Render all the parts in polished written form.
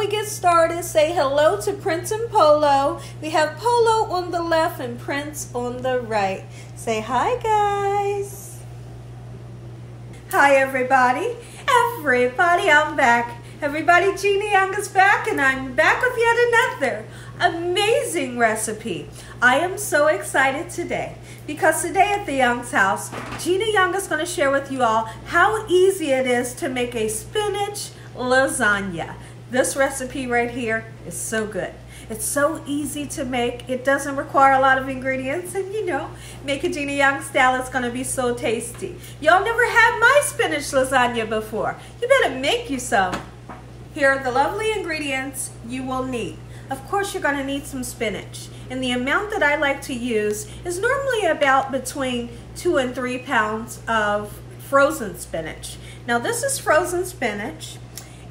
we get started, say hello to Prince and Polo. We have Polo on the left and Prince on the right. Say hi, guys. Hi, everybody. Everybody, I'm back. Everybody, Gina Young is back, and I'm back with yet another amazing recipe. I am so excited today because today at the Young's house, Gina Young is going to share with you all how easy it is to make a spinach lasagna. This recipe right here is so good. It's so easy to make. It doesn't require a lot of ingredients, and you know, make it Gina Young style, it's gonna be so tasty. Y'all never had my spinach lasagna before. You better make you some. Here are the lovely ingredients you will need. Of course, you're gonna need some spinach. And the amount that I like to use is normally about between 2 and 3 pounds of frozen spinach. Now this is frozen spinach,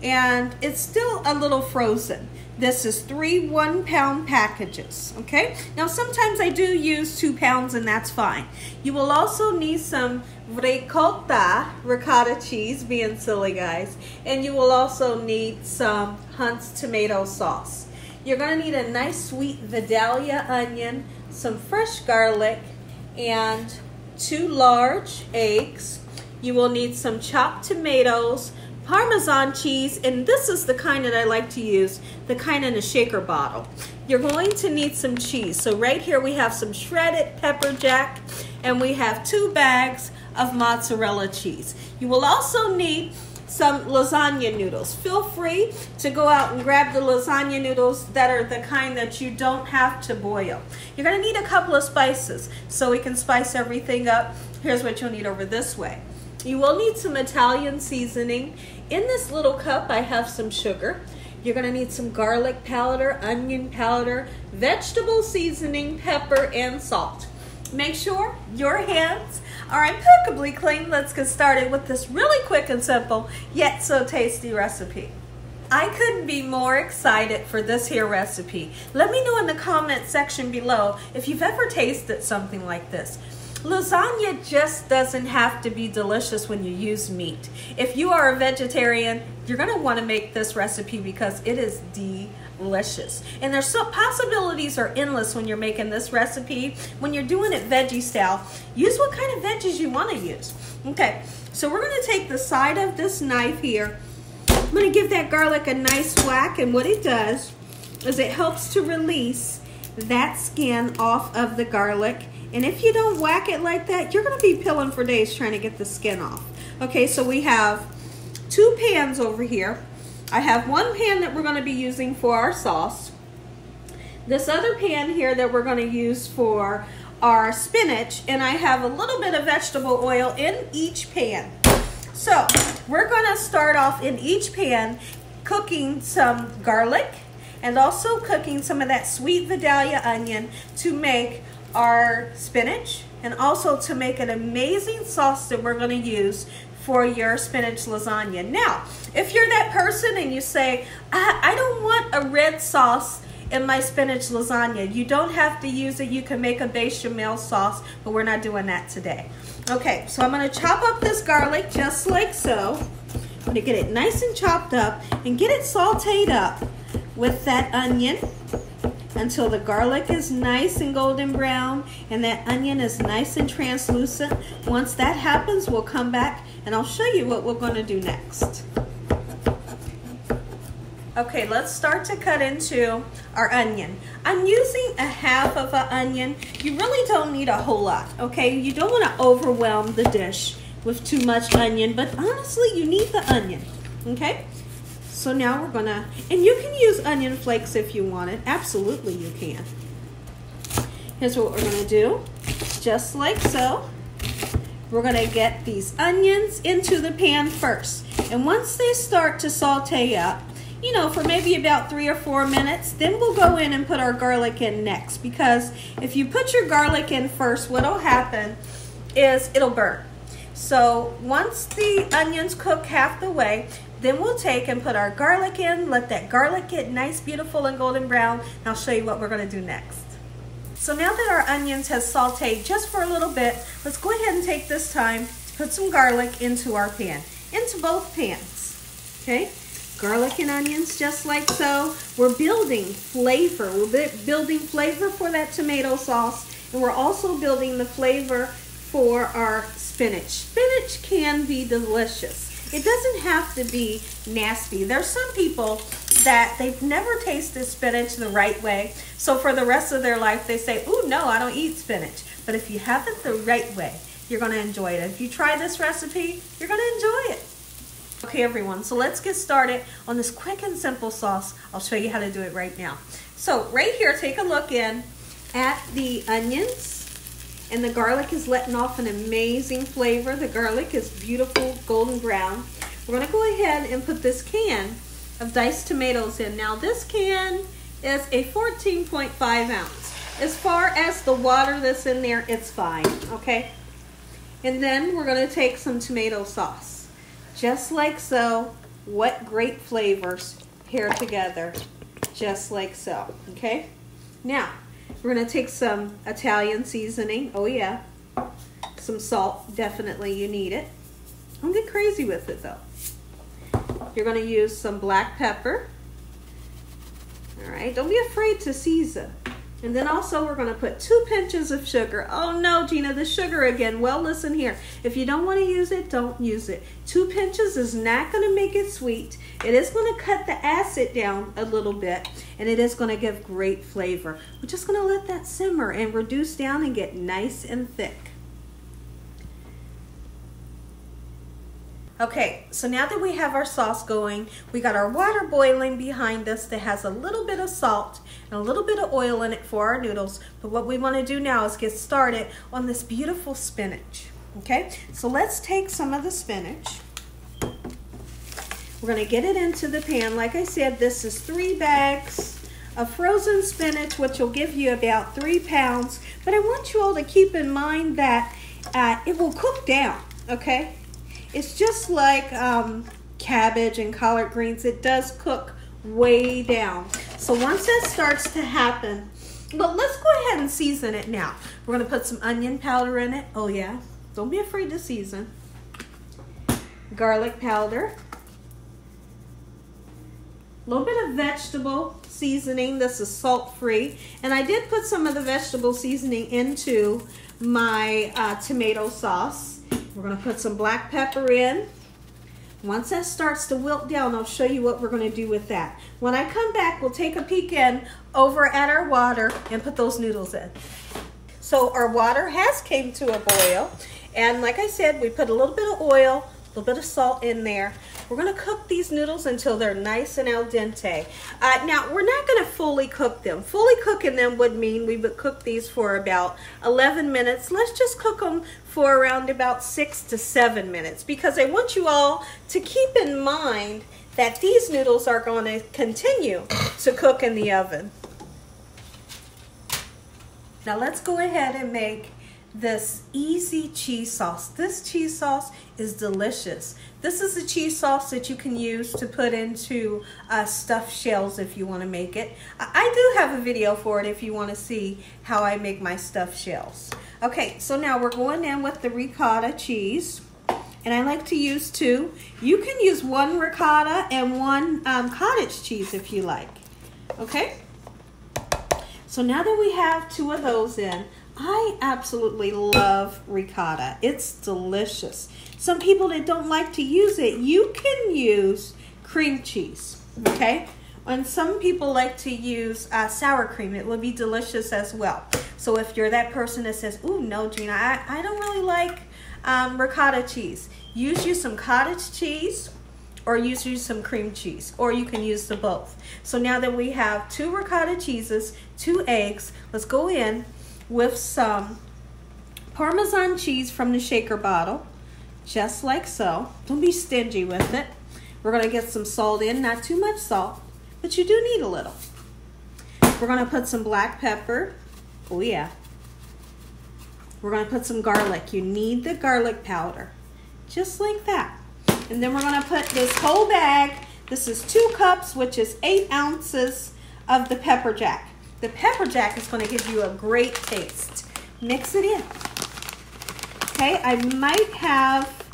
and it's still a little frozen. This is 3 1-pound packages, okay? Now sometimes I do use 2 pounds, and that's fine. You will also need some ricotta cheese, being silly guys, and you will also need some Hunt's tomato sauce. You're gonna need a nice sweet Vidalia onion, some fresh garlic, and 2 large eggs. You will need some chopped tomatoes, Parmesan cheese, and this is the kind that I like to use, the kind in a shaker bottle. You're going to need some cheese. So right here we have some shredded pepper jack, and we have 2 bags of mozzarella cheese. You will also need some lasagna noodles. Feel free to go out and grab the lasagna noodles that are the kind that you don't have to boil. You're gonna need a couple of spices so we can spice everything up. Here's what you'll need over this way. You will need some Italian seasoning. In this little cup, I have some sugar. You're gonna need some garlic powder, onion powder, vegetable seasoning, pepper, and salt. Make sure your hands are impeccably clean. Let's get started with this really quick and simple, yet so tasty recipe. I couldn't be more excited for this here recipe. Let me know in the comment section below if you've ever tasted something like this. Lasagna just doesn't have to be delicious when you use meat. If you are a vegetarian, you're gonna wanna make this recipe because it is delicious. And there's so possibilities are endless when you're making this recipe. When you're doing it veggie style, use what kind of veggies you wanna use. Okay, so we're gonna take the side of this knife here. I'm gonna give that garlic a nice whack, and what it does is it helps to release that skin off of the garlic. And if you don't whack it like that, you're gonna be peeling for days trying to get the skin off. Okay, so we have 2 pans over here. I have 1 pan that we're gonna be using for our sauce. This other pan here that we're gonna use for our spinach, and I have a little bit of vegetable oil in each pan. So we're gonna start off in each pan cooking some garlic and also cooking some of that sweet Vidalia onion to make our spinach, and also to make an amazing sauce that we're going to use for your spinach lasagna. Now, if you're that person and you say, I don't want a red sauce in my spinach lasagna, you don't have to use it. You can make a bechamel sauce, but we're not doing that today. Okay, so I'm going to chop up this garlic just like so. I'm going to get it nice and chopped up and get it sauteed up with that onion until the garlic is nice and golden brown and that onion is nice and translucent. Once that happens, we'll come back and I'll show you what we're going to do next. Okay, let's start to cut into our onion. I'm using a half of an onion. You really don't need a whole lot, okay? You don't want to overwhelm the dish with too much onion, but honestly, you need the onion, okay? So now we're gonna, and you can use onion flakes if you want it. Absolutely you can. Here's what we're gonna do. Just like so, we're gonna get these onions into the pan first. And once they start to saute up, you know, for maybe about 3 or 4 minutes, then we'll go in and put our garlic in next. Because if you put your garlic in first, what'll happen is it'll burn. So once the onions cook half the way, then we'll take and put our garlic in, let that garlic get nice, beautiful, and golden brown, and I'll show you what we're gonna do next. So now that our onions have sauteed just for a little bit, let's go ahead and take this time to put some garlic into our pan, into both pans, okay? garlic and onions just like so. We're building flavor. We're building flavor for that tomato sauce, and we're also building the flavor for our spinach. Spinach can be delicious. It doesn't have to be nasty. There's some people that they've never tasted spinach the right way, so for the rest of their life they say, ooh, no, I don't eat spinach. But if you have it the right way, you're going to enjoy it. If you try this recipe, you're going to enjoy it. Okay, everyone, so let's get started on this quick and simple sauce. I'll show you how to do it right now. So right here, take a look in at the onions, and the garlic is letting off an amazing flavor. The garlic is beautiful golden brown. We're going to go ahead and put this can of diced tomatoes in. Now this can is a 14.5 ounce. As far as the water that's in there, it's fine, okay? And then we're going to take some tomato sauce. Just like so. What great flavors paired together. Just like so, okay? Now, we're going to take some Italian seasoning. Oh yeah. Some salt. Definitely you need it. Don't get crazy with it though. You're going to use some black pepper. Alright, don't be afraid to season. And then also we're going to put 2 pinches of sugar. Oh no, Gina, the sugar again. Well, listen here. If you don't want to use it, don't use it. 2 pinches is not going to make it sweet. It is going to cut the acid down a little bit, and it is going to give great flavor. We're just going to let that simmer and reduce down and get nice and thick. Okay, so now that we have our sauce going, we got our water boiling behind us that has a little bit of salt and a little bit of oil in it for our noodles. But what we want to do now is get started on this beautiful spinach. Okay, so let's take some of the spinach. We're going to get it into the pan. Like I said, this is 3 bags of frozen spinach, which will give you about 3 pounds. But I want you all to keep in mind that it will cook down, okay? It's just like cabbage and collard greens. It does cook way down. So once that starts to happen, but let's go ahead and season it now. We're going to put some onion powder in it. Oh yeah, don't be afraid to season. Garlic powder. A little bit of vegetable seasoning. This is salt-free. And I did put some of the vegetable seasoning into my tomato sauce. We're going to put some black pepper in. Once that starts to wilt down, I'll show you what we're going to do with that. When I come back, we'll take a peek in over at our water and put those noodles in. So our water has came to a boil. And like I said, we put a little bit of oil, a little bit of salt in there. We're going to cook these noodles until they're nice and al dente. Now, we're not going to fully cook them. Fully cooking them would mean we would cook these for about 11 minutes. Let's just cook them for around about 6 to 7 minutes, because I want you all to keep in mind that these noodles are going to continue to cook in the oven. Now, let's go ahead and make this easy cheese sauce. This cheese sauce is delicious. This is a cheese sauce that you can use to put into stuffed shells if you want to make it. I do have a video for it if you want to see how I make my stuffed shells. Okay, so now we're going in with the ricotta cheese, and I like to use 2. You can use 1 ricotta and 1 cottage cheese if you like. Okay, so now that we have 2 of those in, I absolutely love ricotta. It's delicious. Some people that don't like to use it, you can use cream cheese, okay? And some people like to use sour cream. It would be delicious as well. So if you're that person that says, ooh, no, Gina, I don't really like ricotta cheese, use you some cottage cheese or use you some cream cheese, or you can use the both. So now that we have 2 ricotta cheeses, 2 eggs, let's go in with some Parmesan cheese from the shaker bottle, just like so. Don't be stingy with it. We're going to get some salt in, not too much salt, but you do need a little. We're going to put some black pepper. Oh yeah. We're going to put some garlic. You need the garlic powder, just like that. And then we're going to put this whole bag. This is 2 cups, which is 8 ounces of the pepper jack. The pepper jack is going to give you a great taste. Mix it in. Okay, I might have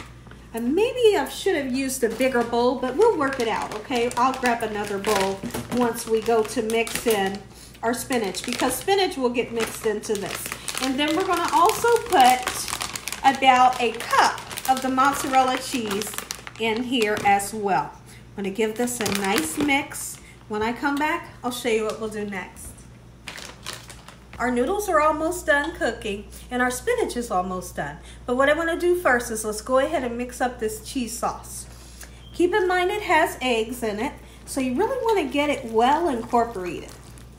And maybe I should have used a bigger bowl, but we'll work it out, okay? I'll grab another bowl once we go to mix in our spinach, because spinach will get mixed into this. And then we're gonna also put about a cup of the mozzarella cheese in here as well. I'm gonna give this a nice mix. When I come back, I'll show you what we'll do next. Our noodles are almost done cooking and our spinach is almost done. But what I want to do first is let's go ahead and mix up this cheese sauce. Keep in mind it has eggs in it, so you really want to get it well incorporated.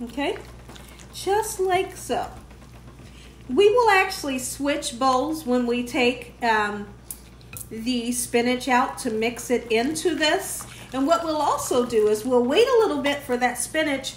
Okay? Just like so. We will actually switch bowls when we take the spinach out to mix it into this. And what we'll also do is we'll wait a little bit for that spinach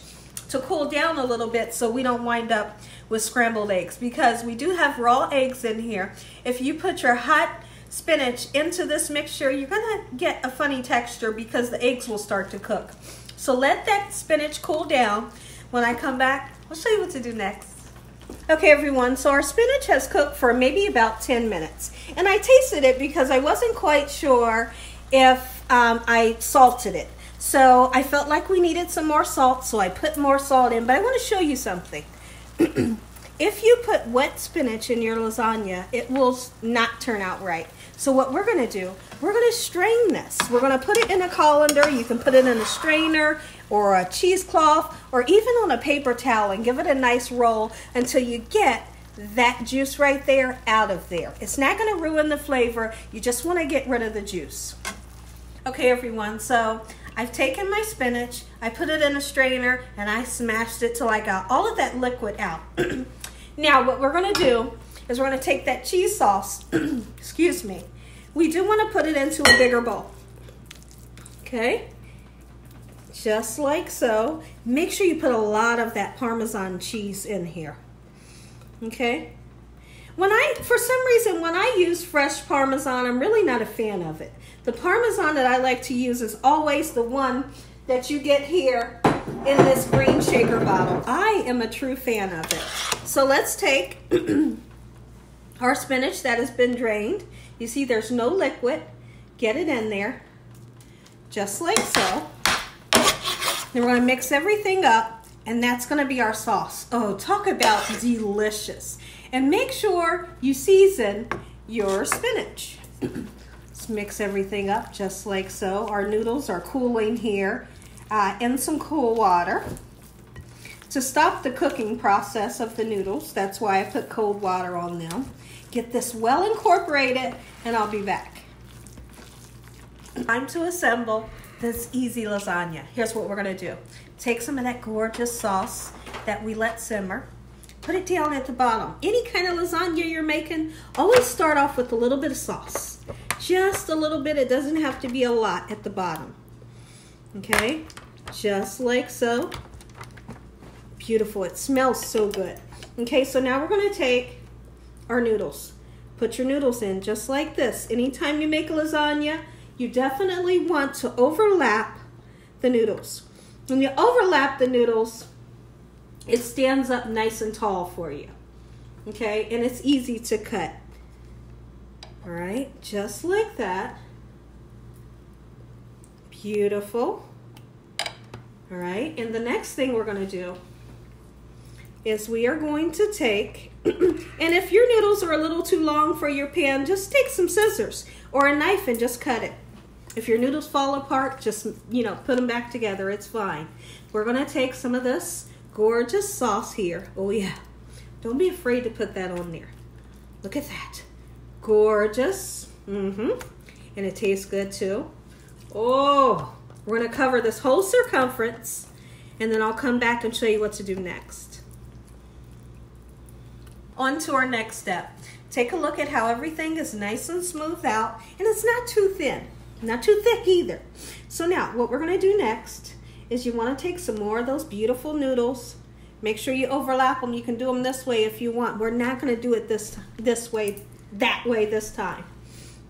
to cool down a little bit so we don't wind up with scrambled eggs, because we do have raw eggs in here. If you put your hot spinach into this mixture, you're gonna get a funny texture because the eggs will start to cook. So let that spinach cool down. When I come back, I'll show you what to do next. Okay everyone, so our spinach has cooked for maybe about 10 minutes. And I tasted it because I wasn't quite sure if I salted it. So I felt like we needed some more salt, so I put more salt in. But I want to show you something. If you put wet spinach in your lasagna, it will not turn out right. So what we're going to do, we're going to strain this. We're going to put it in a colander. You can put it in a strainer or a cheesecloth or even on a paper towel and give it a nice roll until you get that juice right there out of there. It's not going to ruin the flavor. You just want to get rid of the juice. Okay everyone, so I've taken my spinach, I put it in a strainer, and I smashed it till I got all of that liquid out. Now what we're going to do is we're going to take that cheese sauce, excuse me, we do want to put it into a bigger bowl. Okay, just like so. Make sure you put a lot of that Parmesan cheese in here. Okay, for some reason, when I use fresh Parmesan, I'm really not a fan of it. The Parmesan that I like to use is always the one that you get here in this green shaker bottle. I am a true fan of it. So let's take our spinach that has been drained. You see there's no liquid. Get it in there, just like so. Then we're going to mix everything up, and that's going to be our sauce. Oh, talk about delicious. And make sure you season your spinach. Mix everything up just like so. Our noodles are cooling here in some cool water to stop the cooking process of the noodles. That's why I put cold water on them. Get this well incorporated and I'll be back. Time to assemble this easy lasagna. Here's what we're gonna do. Take some of that gorgeous sauce that we let simmer. Put it down at the bottom. Any kind of lasagna you're making, always start off with a little bit of sauce. Just a little bit, it doesn't have to be a lot at the bottom. Okay, just like so. Beautiful, it smells so good. Okay, so now we're gonna take our noodles. Put your noodles in just like this. Anytime you make a lasagna, you definitely want to overlap the noodles. When you overlap the noodles, it stands up nice and tall for you. Okay, and it's easy to cut. All right, just like that. Beautiful. All right, and the next thing we're going to do is we are going to take, and if your noodles are a little too long for your pan, just take some scissors or a knife and just cut it. If your noodles fall apart, just, put them back together. It's fine. We're going to take some of this gorgeous sauce here. Oh yeah, don't be afraid to put that on there. Look at that. Gorgeous. And it tastes good too. Oh, we're going to cover this whole circumference, and then I'll come back and show you what to do next. On to our next step. Take a look at how everything is nice and smoothed out, and it's not too thin, not too thick either. So now what we're going to do next is you want to take some more of those beautiful noodles. Make sure you overlap them. You can do them this way if you want. We're not going to do it this way, that way this time.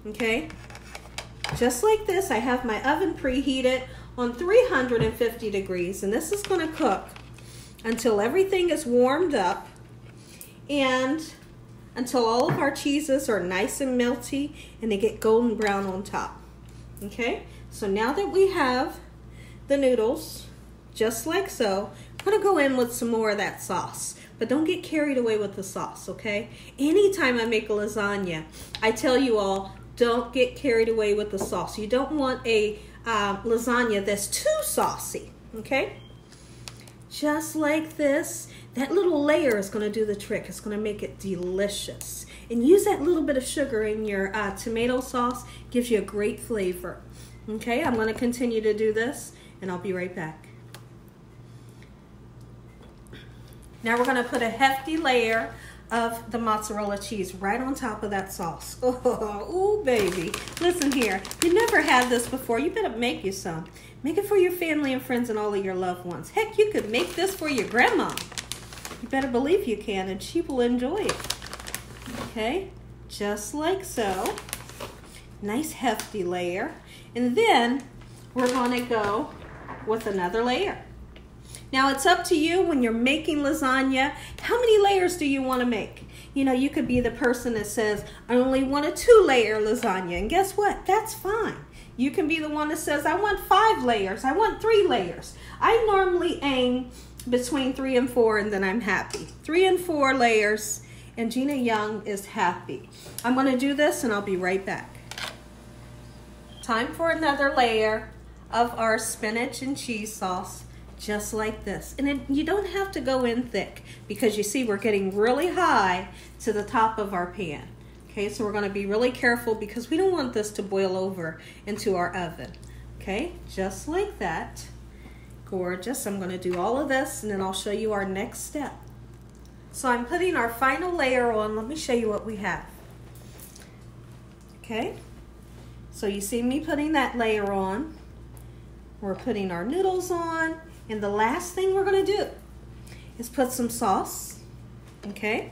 Okay? Just like this, I have my oven preheated on 350 degrees, and this is going to cook until everything is warmed up and until all of our cheeses are nice and melty and they get golden brown on top. Okay, so now that we have the noodles, just like so, I'm gonna go in with some more of that sauce. But don't get carried away with the sauce, okay? Anytime I make a lasagna, I tell you all, don't get carried away with the sauce. You don't want a lasagna that's too saucy, okay? Just like this, that little layer is gonna do the trick. It's gonna make it delicious. And use that little bit of sugar in your tomato sauce, gives you a great flavor. Okay, I'm gonna continue to do this and I'll be right back. Now we're gonna put a hefty layer of the mozzarella cheese right on top of that sauce. Oh, baby. Listen here, you never had this before. You better make you some. Make it for your family and friends and all of your loved ones. Heck, you could make this for your grandma. You better believe you can, and she will enjoy it. Okay, just like so. Nice hefty layer. And then we're gonna go with another layer. Now it's up to you when you're making lasagna, how many layers do you want to make? You know, you could be the person that says, I only want a 2-layer lasagna. And guess what? That's fine. You can be the one that says, I want 5 layers. I want 3 layers. I normally aim between 3 and 4 and then I'm happy. 3 and 4 layers and Gina Young is happy. I'm going to do this and I'll be right back. Time for another layer of our spinach and cheese sauce. Just like this. And you don't have to go in thick because you see we're getting really high to the top of our pan. Okay, so we're going to be really careful because we don't want this to boil over into our oven. Okay, just like that. Gorgeous. I'm going to do all of this and then I'll show you our next step. So I'm putting our final layer on. Let me show you what we have. Okay, so you see me putting that layer on. We're putting our noodles on. And the last thing we're gonna do is put some sauce, okay?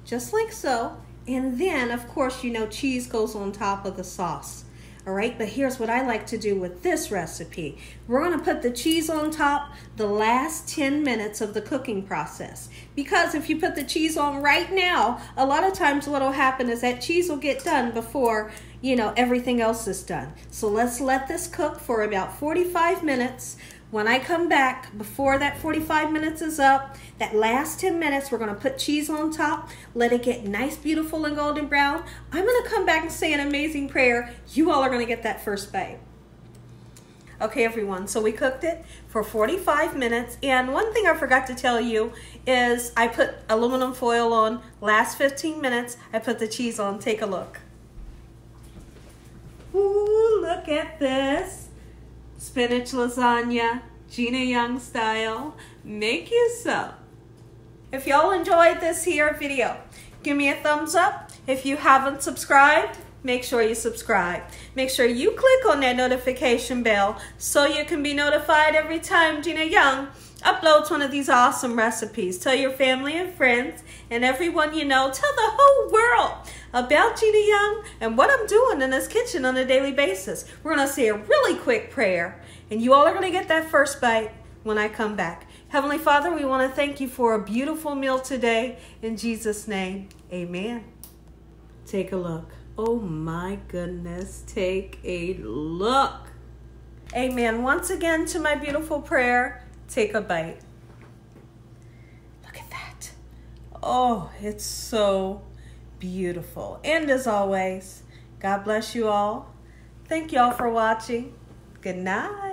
Just like so. And then, of course, you know cheese goes on top of the sauce, all right? But here's what I like to do with this recipe. We're gonna put the cheese on top the last 10 minutes of the cooking process. Because if you put the cheese on right now, a lot of times what'll happen is that cheese will get done before, you know, everything else is done. So let's let this cook for about 45 minutes. When I come back, before that 45 minutes is up, that last 10 minutes, we're gonna put cheese on top, let it get nice, beautiful, and golden brown. I'm gonna come back and say an amazing prayer. You all are gonna get that first bite. Okay, everyone, so we cooked it for 45 minutes. And one thing I forgot to tell you is I put aluminum foil on. Last 15 minutes, I put the cheese on. Take a look. Ooh, look at this. Spinach lasagna, Gina Young style. Make you some. If y'all enjoyed this here video, give me a thumbs up. If you haven't subscribed, make sure you subscribe. Make sure you click on that notification bell so you can be notified every time Gina Young uploads one of these awesome recipes. Tell your family and friends and everyone you know, tell the whole world about Gina Young and what I'm doing in this kitchen on a daily basis. We're going to say a really quick prayer and you all are going to get that first bite when I come back. Heavenly Father, we want to thank you for a beautiful meal today. In Jesus' name, amen. Take a look. Oh my goodness, take a look. Amen. Once again to my beautiful prayer, take a bite. Look at that. Oh, it's so beautiful. And as always, God bless you all. Thank y'all for watching. Good night.